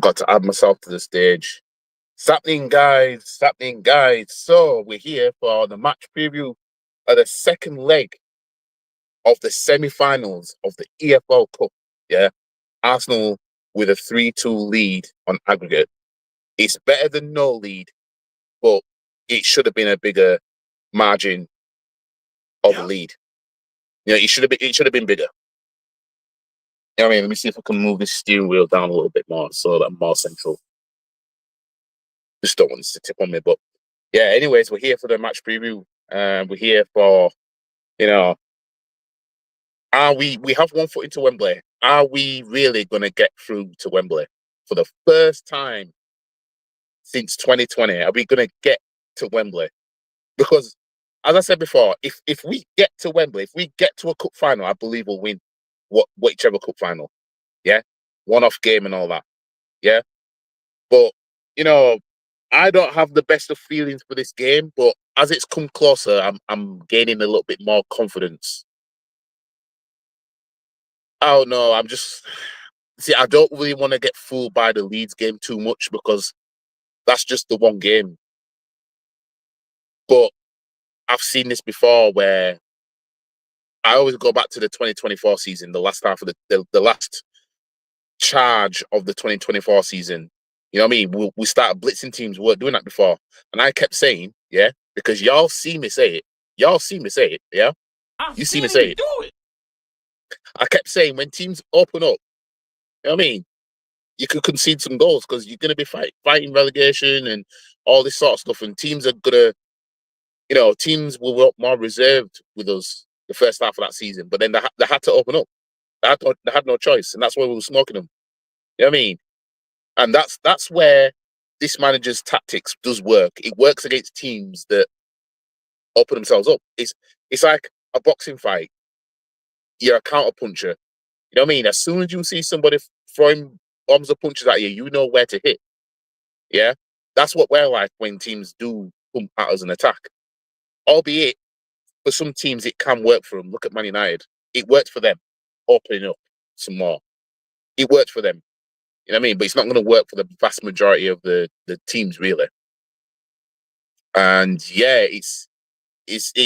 forgot to add myself to the stage. It's happening, guys. It's happening, guys. So we're here for the match preview of the second leg of the semi-finals of the EFL Cup. Yeah, Arsenal with a 3-2 lead on aggregate. It's better than no lead, but it should have been a bigger margin of a lead. You know, it should have been bigger. You know what I mean? Let me see if I can move this steering wheel down a little bit more so that I'm more central. Just don't want this to tip on me, but yeah. Anyways, we're here for the match preview. We're here for, you know, we have one foot into Wembley. Are we really going to get through to Wembley for the first time since 2020? Are we going to get to Wembley? Because, as I said before, if we get to Wembley, if we get to a cup final, I believe we'll win whichever cup final. Yeah, one-off game and all that. Yeah, but you know, I don't have the best of feelings for this game. But as it's come closer, I'm gaining a little bit more confidence. Oh no, I'm just see. I don't really want to get fooled by the Leeds game too much because that's just the one game. But I've seen this before where I always go back to the 2024 season, the last half of the last charge of the 2024 season. You know what I mean? We started blitzing teams. We weren't doing that before. And I kept saying, yeah, because y'all see me say it. Y'all see me say it, yeah? You see me say it. Do it. I kept saying when teams open up, you know what I mean? You could concede some goals because you're going to be fighting relegation and all this sort of stuff. And teams are going to, you know, teams were more reserved with us the first half of that season. But then they had to open up. They had no choice. And that's why we were smoking them. You know what I mean? And that's where this manager's tactics does work. It works against teams that open themselves up. It's like a boxing fight. You're a counter puncher. You know what I mean? As soon as you see somebody throwing bombs or punches at you, you know where to hit. Yeah? That's what we're like when teams do come at us and attack. Albeit, for some teams, it can work for them. Look at Man United. It worked for them, opening up some more. It worked for them. You know what I mean? But it's not going to work for the vast majority of the teams, really. And yeah, it's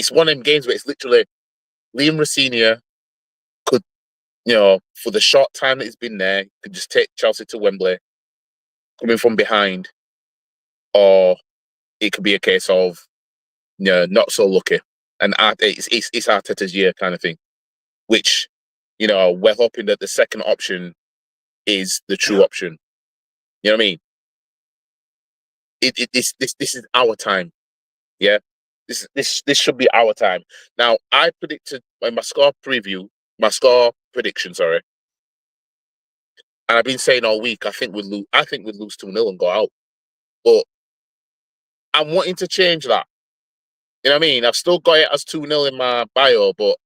one of them games where it's literally Liam Rossini could, you know, for the short time that he's been there, could just take Chelsea to Wembley, coming from behind, or it could be a case of, you know, not so lucky. And it's Arteta's year kind of thing, which, you know, we're hoping that the second option is the true option. You know what I mean? This is our time. Yeah, this should be our time. Now, I predicted my score prediction, sorry, and I've been saying all week I think we'd lose 2-0 and go out. But I'm wanting to change that. You know what I mean? I've still got it as 2-0 in my bio, but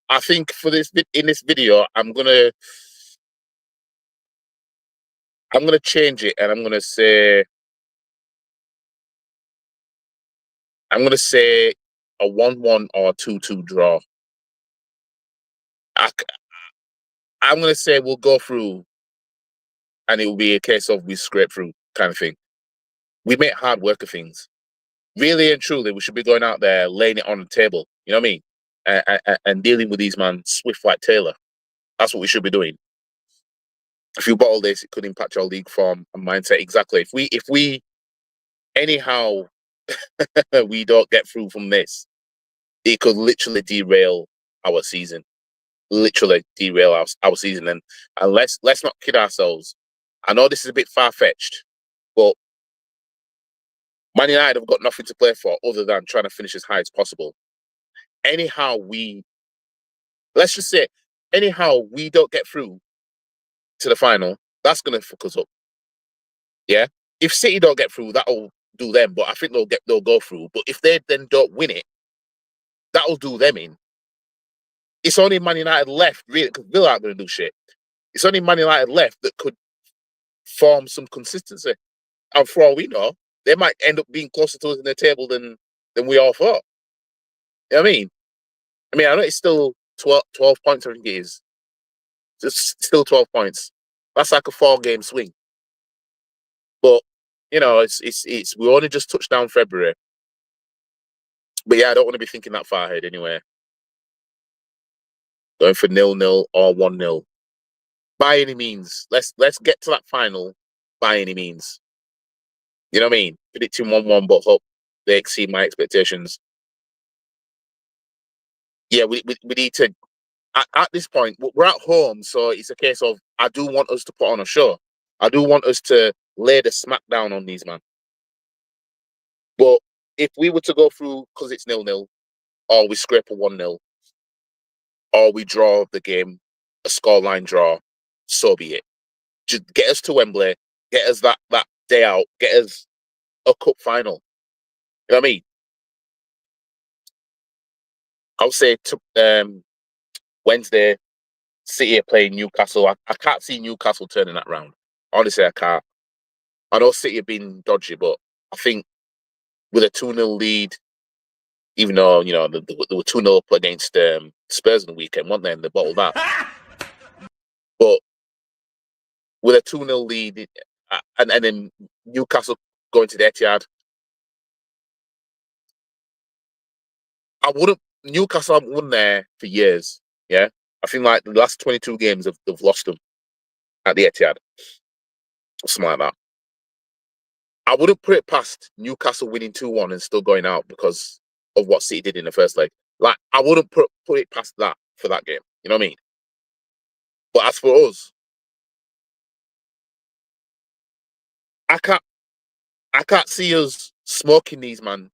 I think for this video, I'm gonna change it, and I'm gonna say a 1-1 or 2-2 draw. I'm going to say we'll go through and it will be a case of we scrape through kind of thing. We make hard work of things. Really and truly, we should be going out there, laying it on the table. You know what I mean? And dealing with these man swift like Taylor. That's what we should be doing. If you bottle this, it could impact your league form and mindset. Exactly. If we anyhow we don't get through from this, it could literally derail our season. Literally derail our season. And let's not kid ourselves. I know this is a bit far-fetched, but Man United have got nothing to play for other than trying to finish as high as possible. Anyhow we don't get through to the final, that's going to fuck us up. Yeah? If City don't get through, that'll do them, but I think they'll go through. But if they then don't win it, that'll do them in. It's only Man United left, really, because Villa aren't going to do shit. It's only Man United left that could form some consistency. And for all we know, they might end up being closer to us in the table than we all thought. You know what I mean? I know it's still 12 points, I think it is. It's still 12 points. That's like a 4-game swing. But it's we only just touched down February. But yeah, I don't want to be thinking that far ahead anyway. Going for 0-0 or 1-0 by any means. Let's get to that final by any means. You know what I mean? Predicting 1-1, but hope they exceed my expectations. Yeah, we need to. At this point, we're at home, so it's a case of I do want us to put on a show. I do want us to lay the smackdown on these man. But if we were to go through because it's 0-0, or we scrape a 1-0, or we draw the game, a scoreline draw, so be it. Just get us to Wembley, get us that day out, get us a cup final. You know what I mean? I'll say Wednesday, City are playing Newcastle. I can't see Newcastle turning that round. Honestly, I can't. I know City have been dodgy, but I think with a 2-0 lead, even though, they were 2-0 up against Spurs on the weekend, weren't they? And they bottled that. But with a 2-0 lead, and then Newcastle going to the Etihad, Newcastle haven't won there for years. Yeah. I think like the last 22 games they've lost them at the Etihad. Something like that. I wouldn't put it past Newcastle winning 2-1 and still going out because of what City did in the first leg. Like, I wouldn't put it past that for that game. You know what I mean? But as for us, I can't see us smoking these man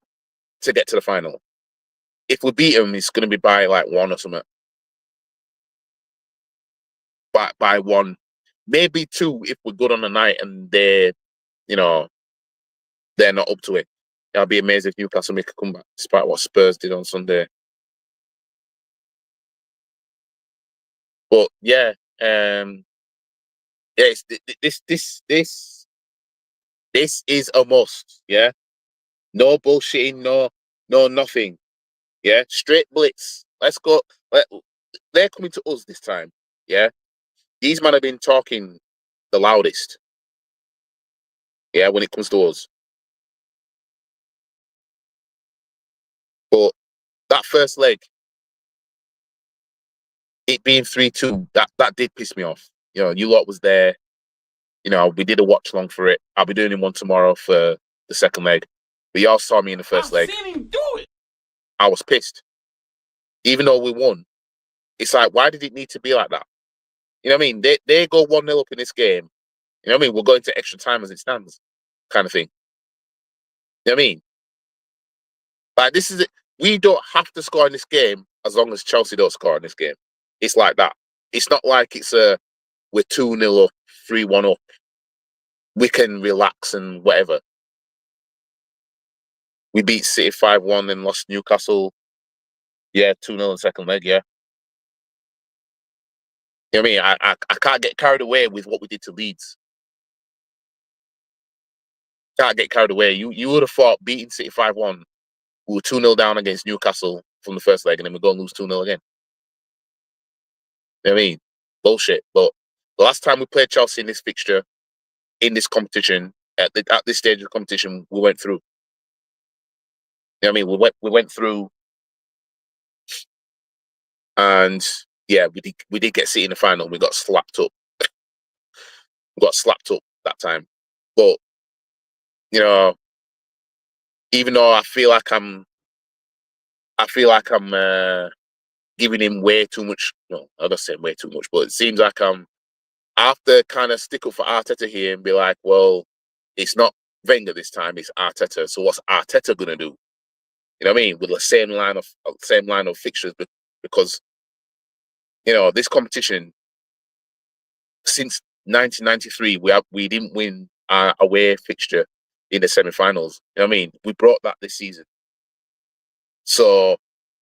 to get to the final. If we beat them, it's gonna be by like 1 or something. By 1, maybe 2 if we're good on the night and you know, they're not up to it. I'll be amazed if Newcastle make a comeback, despite what Spurs did on Sunday. But yeah, yeah, this is a must. Yeah, no bullshitting, no nothing. Yeah, straight blitz. Let's go. They're coming to us this time. Yeah, these men have been talking the loudest. Yeah, when it comes to us. But that first leg, it being 3-2, that did piss me off. You lot was there. We did a watch long for it. I'll be doing one tomorrow for the second leg. But y'all saw me in the first leg. I've seen him do it. I was pissed. Even though we won, it's like, why did it need to be like that? You know what I mean? They go 1-0 up in this game. You know what I mean? We're going to extra time as it stands, kind of thing. You know what I mean? Like, this is it. We don't have to score in this game as long as Chelsea don't score in this game. It's like that. It's not like we're 2-0 up, 3-1 up. We can relax and whatever. We beat City 5-1 and lost Newcastle. Yeah, 2-0 in second leg, yeah. You know what I mean? I can't get carried away with what we did to Leeds. Can't get carried away. You would have thought beating City 5-1, we were 2-0 down against Newcastle from the first leg, and then we're going to lose 2-0 again. You know what I mean? Bullshit. But the last time we played Chelsea in this fixture, in this competition, at this stage of the competition, we went through. You know what I mean? We went through, and yeah, we did get City in the final. We got slapped up. We got slapped up that time. But even though I feel like I'm giving him way too much. No, I'm not saying way too much, but it seems like I have to kind of stick up for Arteta here and be like, well, it's not Wenger this time, it's Arteta. So what's Arteta gonna do? You know what I mean? With the same line of fixtures, because this competition since 1993, we didn't win our away fixture in the semi-finals. You know what I mean? We brought that this season, so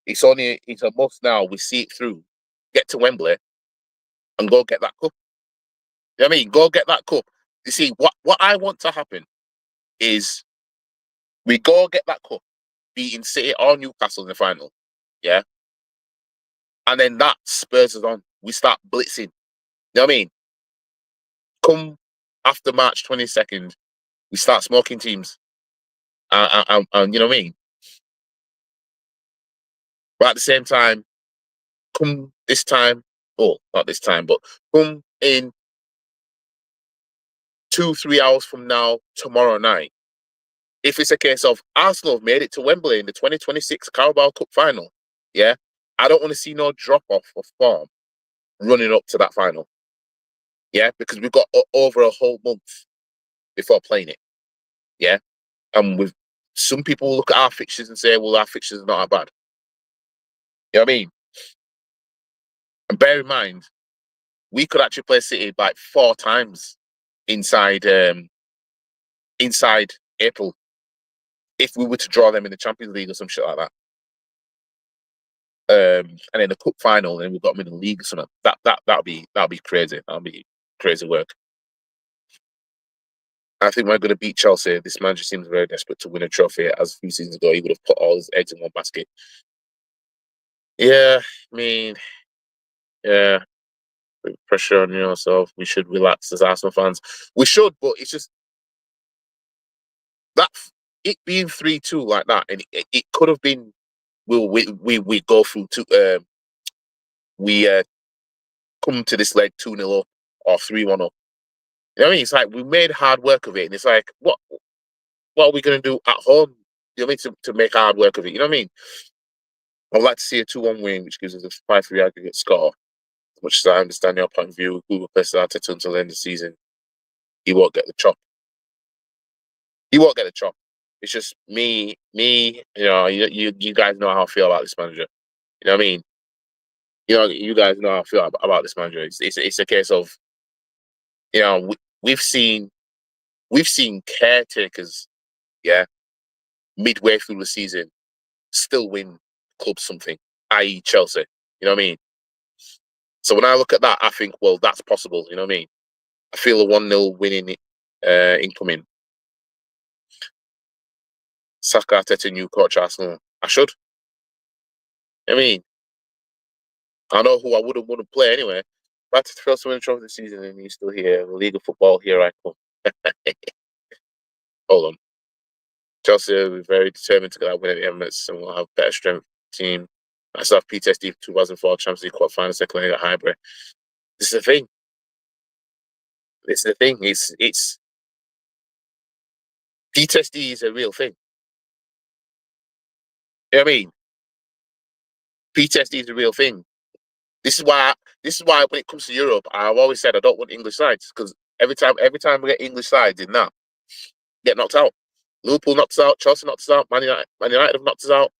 it's a must now. We see it through, get to Wembley, and go get that cup. You know what I mean? Go get that cup. You see, what I want to happen is we go get that cup, beating City or Newcastle in the final. Yeah. And then that spurs us on. We start blitzing. You know what I mean? Come after March 22nd, We start smoking teams. And you know what I mean? But at the same time, come this time, oh, not this time, but come in 2-3 hours from now, tomorrow night. If it's a case of Arsenal have made it to Wembley in the 2026 Carabao Cup final, yeah, I don't want to see no drop off of form running up to that final, yeah, because we've got over a whole month before playing it, yeah, and with some people will look at our fixtures and say, well, our fixtures are not that bad. You know what I mean? And bear in mind, we could actually play City like 4 times inside inside April if we were to draw them in the Champions League or some shit like that. And in the cup final, and we've got them in the league or something. That'll be crazy. That'll be crazy work. I think we're going to beat Chelsea. This manager seems very desperate to win a trophy. As a few seasons ago, he would have put all his eggs in one basket. Yeah, I mean, yeah, put pressure on yourself. We should relax as Arsenal fans. We should, but it's just that it being 3-2 like that, and it could have been. We go through to we come to this leg 2-0 up or 3-1 up. You know what I mean? It's like we made hard work of it, and it's like what are we going to do at home? You know what I mean? To make hard work of it. You know what I mean? I'd like to see a 2-1 win, which gives us a 5-3 aggregate score. As much as I understand your point of view, Google plays Arteta until the end of the season, he won't get the chop. He won't get the chop. It's just me. You know, you guys know how I feel about this manager. You know what I mean? You know, you guys know how I feel about this manager. It's a case of, you know, we've seen caretakers, yeah, midway through the season, still win club something, i.e. Chelsea. You know what I mean? So when I look at that, I think, well, that's possible. You know what I mean? I feel a 1-0 winning incoming. Saka, Arteta, new coach Arsenal. I should. I mean, I know who I wouldn't want to play anyway. But to fail to win the trophy this season and he's still here. The League of Football, here I come. Hold on. Chelsea will be very determined to get that win at the Emirates and we'll have better strength team. I still have PTSD for 2004 Champions League quarterfinal, second leg at Highbury. This is the thing. This is the thing. It's PTSD is a real thing. You know what I mean? PTSD is a real thing. This is why when it comes to Europe, I've always said I don't want English sides because every time we get English sides in that, get knocked out. Liverpool knocks us out, Chelsea knocks us out, Man United have knocked us out.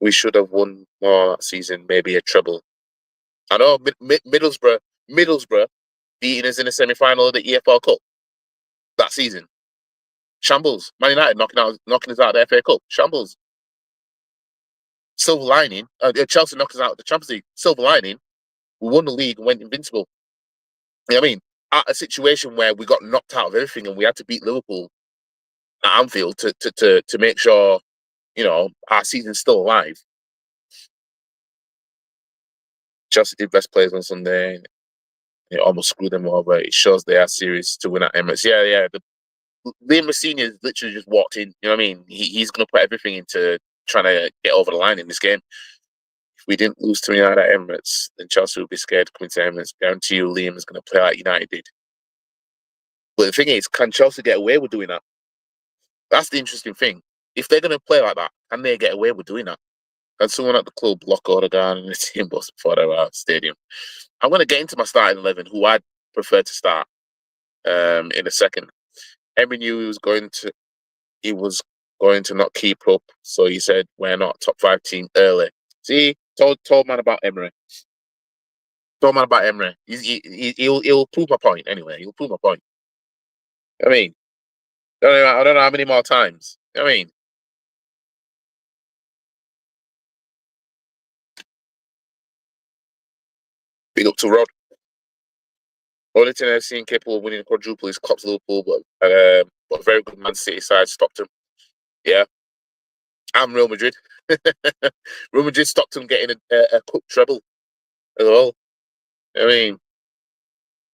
We should have won more that season, maybe a treble. I know Middlesbrough beating us in the semi-final of the EFL Cup that season. Shambles. Man United knocking us out of the FA Cup. Shambles. Silver lining. Chelsea knocked us out of the Champions League. Silver lining. We won the league and went invincible. You know what I mean? At a situation where we got knocked out of everything and we had to beat Liverpool at Anfield to make sure, you know, our season's still alive. Chelsea did best players on Sunday. It almost screwed them over. It shows they are serious to win at Emirates. Yeah. Liam Senior literally just walked in. You know what I mean? He's going to put everything into trying to get over the line in this game. If we didn't lose to United at Emirates, then Chelsea would be scared coming to Emirates. Guarantee you Liam is going to play like United did. But the thing is, can Chelsea get away with doing that? That's the interesting thing. If they're going to play like that, can they get away with doing that? Can someone at the club lock Odegaard and the team bus before they're out of the stadium? I'm going to get into my starting 11, who I'd prefer to start in a second. Emery knew he was going to not keep up, so he said we're not top 5 team early. See, told man about Emery. Told man about Emery. He'll prove my point anyway. He'll prove my point. I mean, I don't know how many more times. I mean, big up to Rod. Only thing I've seen capable of winning a quadruple is Klopp's Liverpool, but a very good Man City side stopped him. Yeah, and Real Madrid. Real Madrid stopped him getting a cup treble as well. I mean,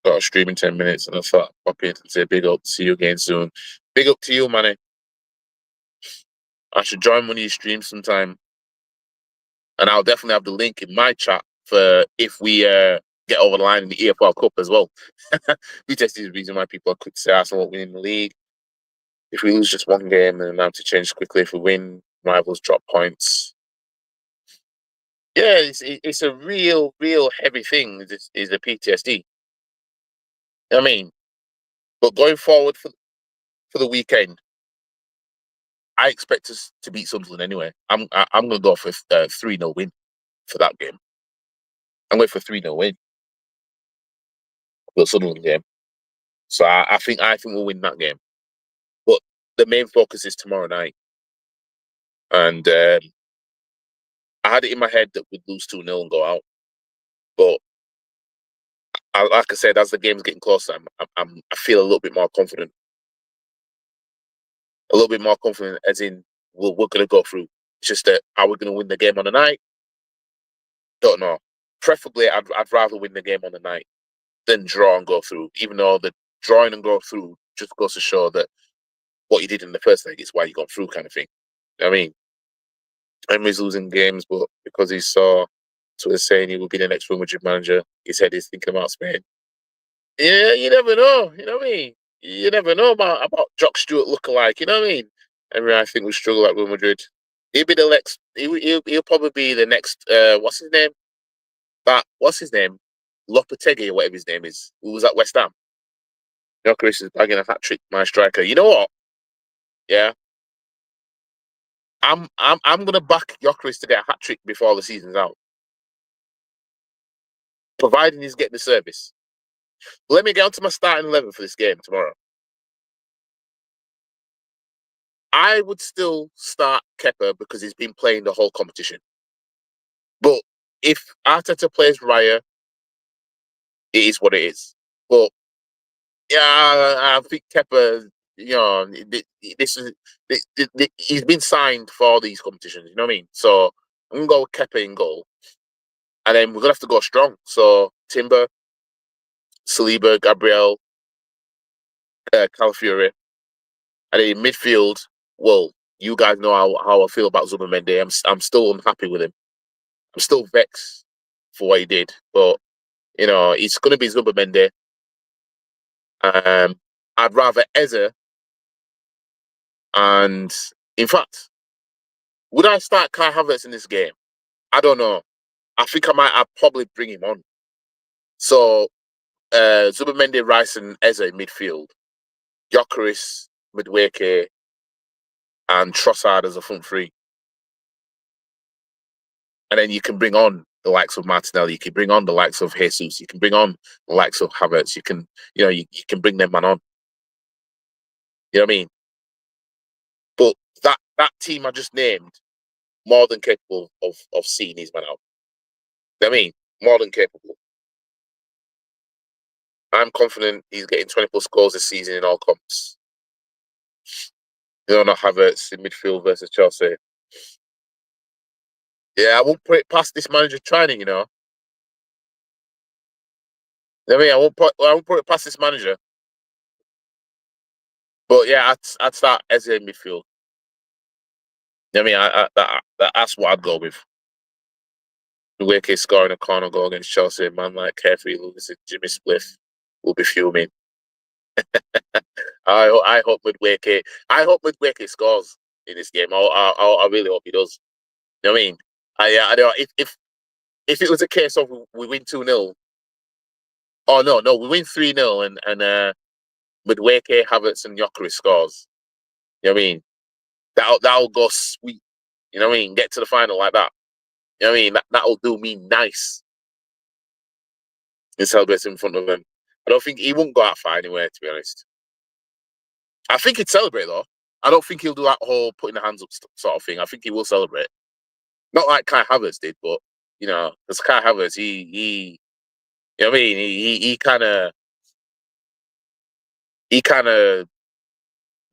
got a stream in 10 minutes, and I thought I'd pop in and say big up, see you again soon. Big up to you, man. I should join one of your streams sometime, and I'll definitely have the link in my chat for if we get over the line in the EFL Cup as well. BTS is the reason why people are quick to say Arsenal won't win in the league. If we lose just one game, then have to change quickly. If we win, rivals drop points. Yeah, it's a real heavy thing. Is the PTSD. I mean, but going forward for the weekend, I expect us to beat Sunderland anyway. I'm going to go for 3-0 win for that game. I'm going for 3-0 win for the Sunderland game. So I think we'll win that game. But the main focus is tomorrow night. And I had it in my head that we'd lose 2-0 and go out. But like I said, as the game's getting closer, I feel a little bit more confident. A little bit more confident, as in we're going to go through. It's just that are we going to win the game on the night? Don't know. Preferably, I'd rather win the game on the night than draw and go through. Even though the drawing and go through just goes to show that what you did in the first leg is why you got through, kind of thing. You know what I mean, Emery's losing games, but because he saw Twitter saying he will be the next Real Madrid manager, his head is thinking about Spain. Yeah, you never know. You know what I mean? You never know about Jock Stewart lookalike. You know what I mean? Emery, I think, will struggle at Real Madrid. He'll be the next. He'll probably be the next. What's his name? What's his name? Lopetegui or whatever his name is. Who was at West Ham? Jokeris is bagging a hat trick. My striker. You know what? Yeah, I'm gonna back Jokeris to get a hat trick before the season's out, providing he's getting the service. Let me get onto my starting 11 for this game tomorrow. I would still start Kepa because he's been playing the whole competition. But if Arteta plays Raya, it is what it is. But yeah, I think Kepa, you know, he's been signed for all these competitions. You know what I mean? So I'm gonna go with Kepa in goal, and then we're gonna have to go strong. So Timber, Saliba, Gabriel, Calafiori, and then in midfield. Well, you guys know how I feel about Zubimendi. I'm still unhappy with him. I'm still vexed for what he did, but you know it's going to be Zubimendi. I'd rather Eze, and in fact, would I start Kai Havertz in this game? I don't know. I think I'd probably bring him on. So Zubimendi, Rice, and Eze in midfield. Gyökeres, Madueke, and Trossard as a front three. And then you can bring on the likes of Martinelli, you can bring on the likes of Jesus, you can bring on the likes of Havertz, you can bring them man on. You know what I mean? But that team I just named, more than capable of seeing these men out. You know what I mean? More than capable. I'm confident he's getting 20 plus goals this season in all comps. You know, not Havertz in midfield versus Chelsea. Yeah, I won't put it past this manager training, you know. You know what I mean? I won't put it past this manager. But yeah, I'd start Eze in midfield. You know what I mean? That's what I'd go with. Wake scoring a corner goal against Chelsea, man like Carefree losing Jimmy Spliff will be fuming. I hope Madueke scores in this game. I really hope he does. You know what I mean? I know if it was a case of we win 2-0. Oh no, we win 3-0 and Madueke, Havertz, and Gyökeres scores. You know what I mean? That'll go sweet. You know what I mean? Get to the final like that. You know what I mean? That'll do me nice. In celebrating in front of him. I don't think he won't go out far anyway, to be honest. I think he'd celebrate though. I don't think he'll do that whole putting the hands up sort of thing. I think he will celebrate. Not like Kai Havertz did, but you know, because Kai Havertz, he you know what I mean? He kind of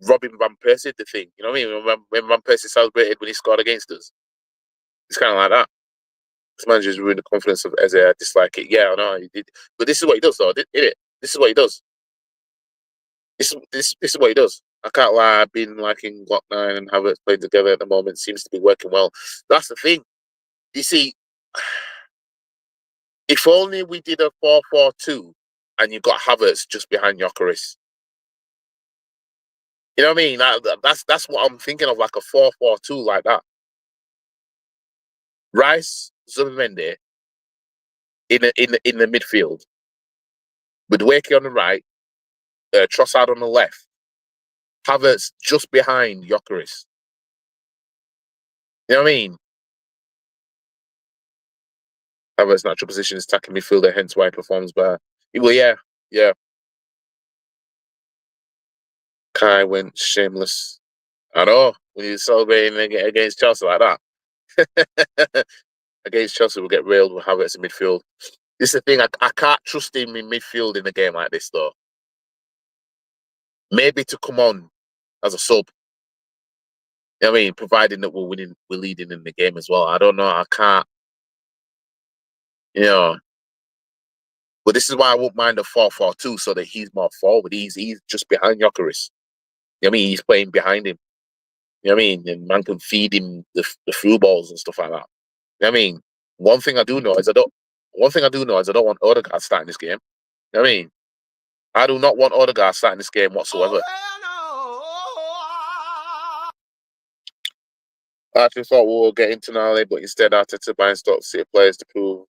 Robin Van Persie the thing. You know what I mean? When Van Persie celebrated when he scored against us, it's kind of like that. This manager's ruined the confidence of Eze. I dislike it. Yeah, I know he did, but this is what he does, though, did it? This is what he does. This is what he does. I can't lie. I've been liking Glock 9 and Havertz playing together at the moment. Seems to be working well. That's the thing. You see, if only we did a 4-4-2 and you got Havertz just behind Gyökeres. You know what I mean? That's what I'm thinking of, like a 4-4-2 like that. Rice, Zubimendi in the midfield with Wakey on the right, Trossard on the left, Havertz just behind Gyökeres. You know what I mean? Havertz's natural position is attacking midfielder, hence why he performs better. Well, yeah. Kai went shameless. I know when you're celebrating against Chelsea like that. Against Chelsea, we'll get railed with Havertz in midfield. This is the thing. I can't trust him in midfield in a game like this, though. Maybe to come on as a sub. You know what I mean? Providing that we're leading in the game as well. I don't know. I can't. You know. But this is why I won't mind a 4-4-2 so that he's more forward. He's just behind Gyökeres. You know what I mean? He's playing behind him. You know what I mean? And man can feed him the through balls and stuff like that. You know what I mean? One thing I do know is I don't want Odegaard starting this game. You know what I mean? I do not want Odegaard starting this game whatsoever. I actually thought we were getting Tonali, but instead Arteta buying Stoke City players to prove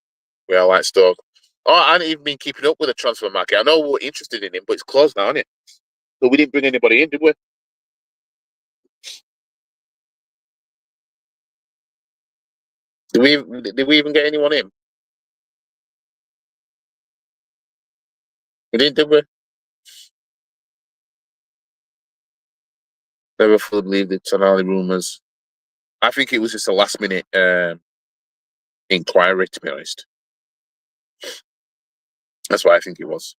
we are like Stoke. Oh, I haven't even been keeping up with the transfer market. I know we were interested in him, but it's closed now, isn't it? So we didn't bring anybody in, did we? Did we even get anyone in? We didn't, did we? Never fully believed the Tonali rumours. I think it was just a last minute inquiry, to be honest. That's what I think it was.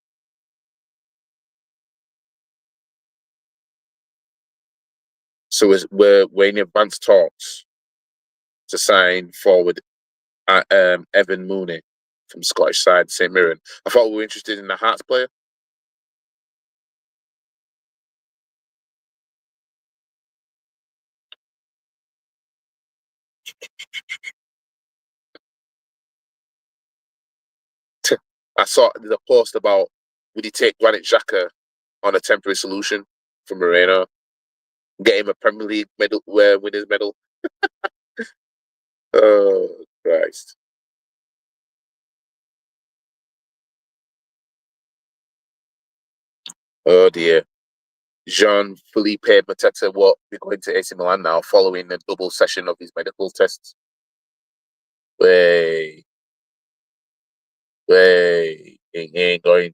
So we're in advanced talks to sign forward Evan Mooney from Scottish side St Mirren. I thought we were interested in the Hearts player. I saw the post about would he take Granit Xhaka on a temporary solution for Moreno, get him a Premier League medal, win his medal. Oh Christ! Oh dear. Jean-Philippe Mateta will be going to AC Milan now following a double session of his medical tests. Way, he ain't going.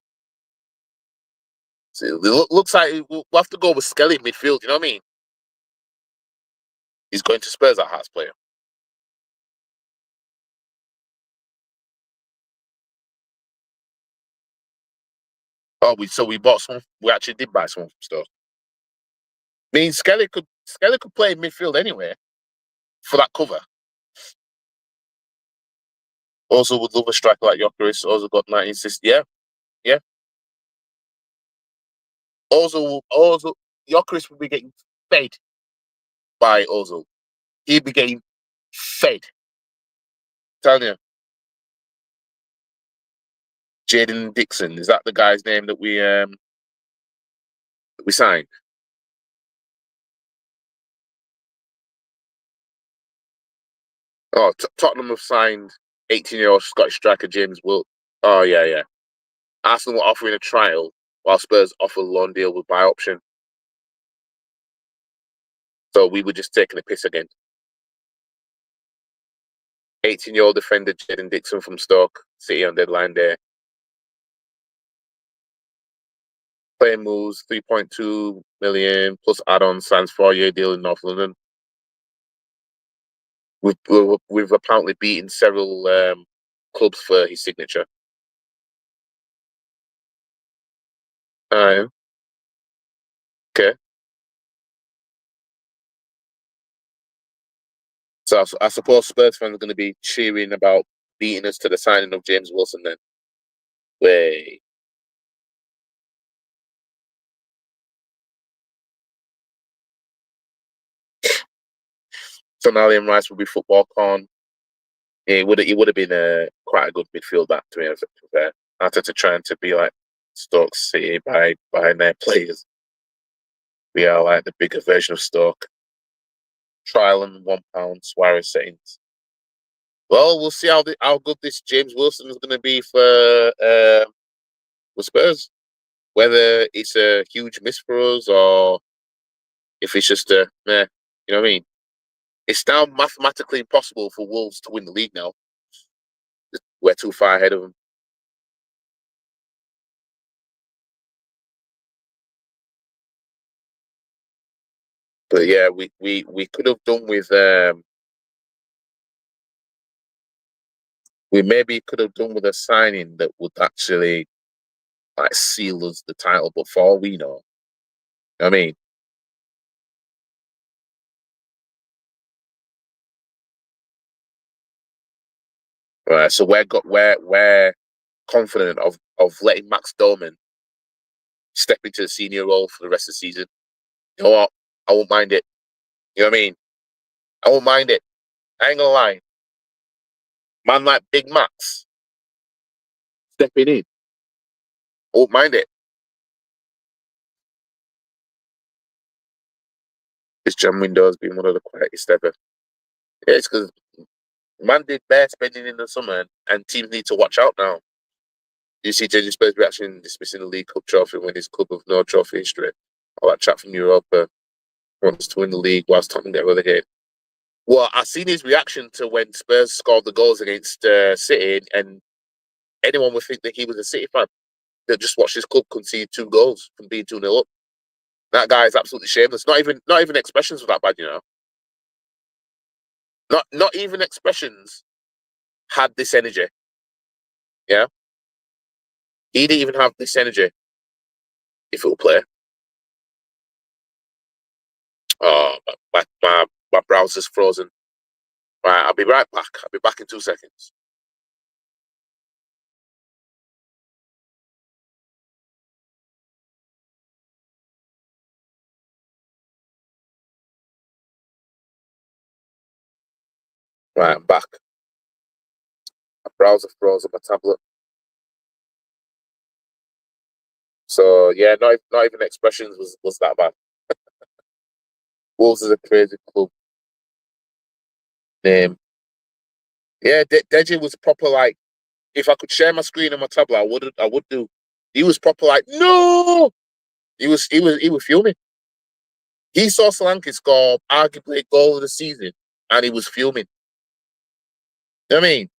So it looks like we'll have to go with Skelly in midfield. You know what I mean? He's going to Spurs, our Hearts player. Oh, we bought some. We actually did buy some stuff. I mean, Skelly could play in midfield anyway for that cover. Also, would love a striker like Gyökeres. Also got 19 assists. Yeah. Also, Gyökeres will be getting fed by Ozil. He'd be getting fed. Telling you, Jaden Dixon, is that the guy's name that we signed? Oh, Tottenham have signed 18-year-old Scottish striker James Wilt. Oh yeah. Arsenal were offering a trial while Spurs offer a loan deal with buy option. So we were just taking a piss again. 18-year-old defender Jaden Dixon from Stoke City on deadline day. Playing moves, 3.2 million plus add-on, signs 4-year deal in North London. We've apparently beaten several clubs for his signature. Okay. So I suppose Spurs fans are going to be cheering about beating us to the signing of James Wilson then. Way. Tonali and Rice would be football con. It would have been quite a good midfield that to be fair. Arteta trying to be like Stoke City by buying their players. We are like the bigger version of Stoke. Trial and £1 Suarez settings. Well, we'll see how good this James Wilson is going to be for Spurs. Whether it's a huge miss for us or if it's just a meh, you know what I mean? It's now mathematically impossible for Wolves to win the league now. We're too far ahead of them. But yeah, we could have done with we maybe could have done with a signing that would actually like seal us the title. But for all we know, I mean, right? So we're confident of letting Max Doman step into the senior role for the rest of the season. You know what? I won't mind it. You know what I mean? I won't mind it. I ain't gonna lie. Man like Big Max stepping in. I won't mind it. This jam window has been one of the quietest ever. Yeah, it's because man did bare spending in the summer and teams need to watch out now. You see JJ Spurs reaction dismissing the League Cup trophy when his club of no trophy history. All that chat from Europa wants to win the league whilst Tottenham get relegated. Well, I seen his reaction to when Spurs scored the goals against City, and anyone would think that he was a City fan that just watched his club concede 2 goals from being 2-0 up. That guy is absolutely shameless. Not even expressions were that bad, you know. Not even expressions had this energy. Yeah, he didn't even have this energy if it will play. Oh, my browser's frozen. Right, I'll be right back. I'll be back in 2 seconds. Right, I'm back. My browser froze on my tablet. So yeah, not even expressions was that bad. Wolves is a crazy club name. Yeah, Deji was proper like. If I could share my screen on my tablet, I would do. He was proper like no. He was fuming. He saw Solanke score arguably a goal of the season, and he was fuming. You know what I mean?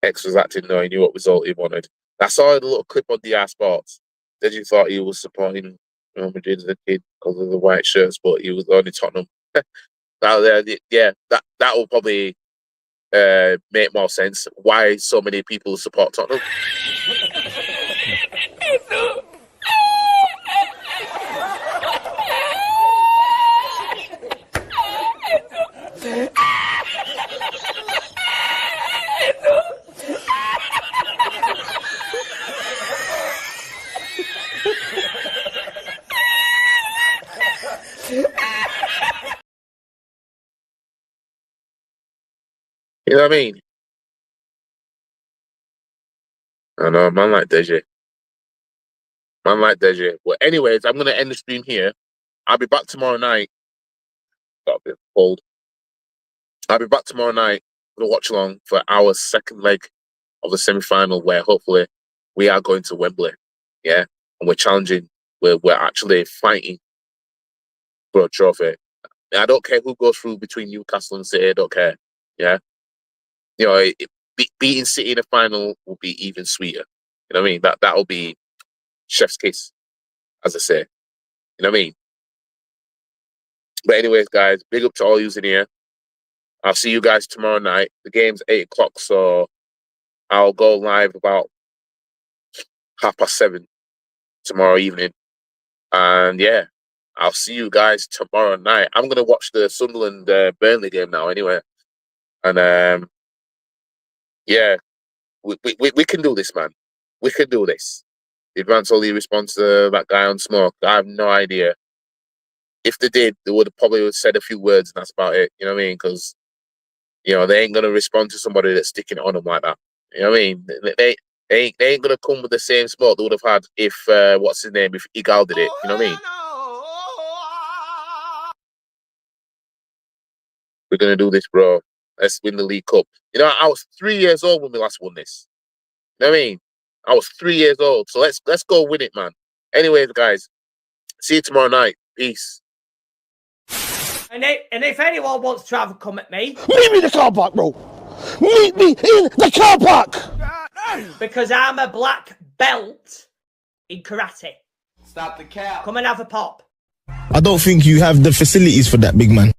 X was acting no, he knew what result he wanted. I saw the little clip on DR Sports. Deji thought he was supporting Real Madrid as a kid because of the white shirts, but he was only Tottenham. Yeah, that will probably make more sense. Why so many people support Tottenham? You know what I mean? I know, man like Deji. Man like Deji. Well, anyways, I'm gonna end the stream here. I'll be back tomorrow night. Got a bit cold. I'll be back tomorrow night for the watch along for our second leg of the semi-final, where hopefully we are going to Wembley. Yeah, and we're challenging. We're actually fighting for a trophy. I don't care who goes through between Newcastle and City. I don't care. Yeah, you know, beating City in the final will be even sweeter. You know what I mean? That'll be chef's kiss, as I say. You know what I mean? But anyways, guys, big up to all yous in here. I'll see you guys tomorrow night. The game's 8 o'clock, so I'll go live about 7:30 tomorrow evening. And yeah, I'll see you guys tomorrow night. I'm gonna watch the Sunderland Burnley game now, anyway. And yeah, we can do this, man. We can do this. Did Vance only respond to that guy on smoke? I have no idea. if they did, they would have probably said a few words and that's about it. You know what I mean? Because, they ain't going to respond to somebody that's sticking it on them like that. You know what I mean? They ain't going to come with the same smoke they would have had if, what's his name, if Igal did it. You know what I mean? We're going to do this, bro. Let's win the League Cup. I was 3 years old when we last won this. You know what I mean? I was 3 years old. So let's go win it, man. Anyways, guys, see you tomorrow night. Peace. And if anyone wants to have a come at me... Meet me in the car park, bro. Meet me in the car park. Because I'm a black belt in karate. Stop the cap. Come and have a pop. I don't think you have the facilities for that, big man.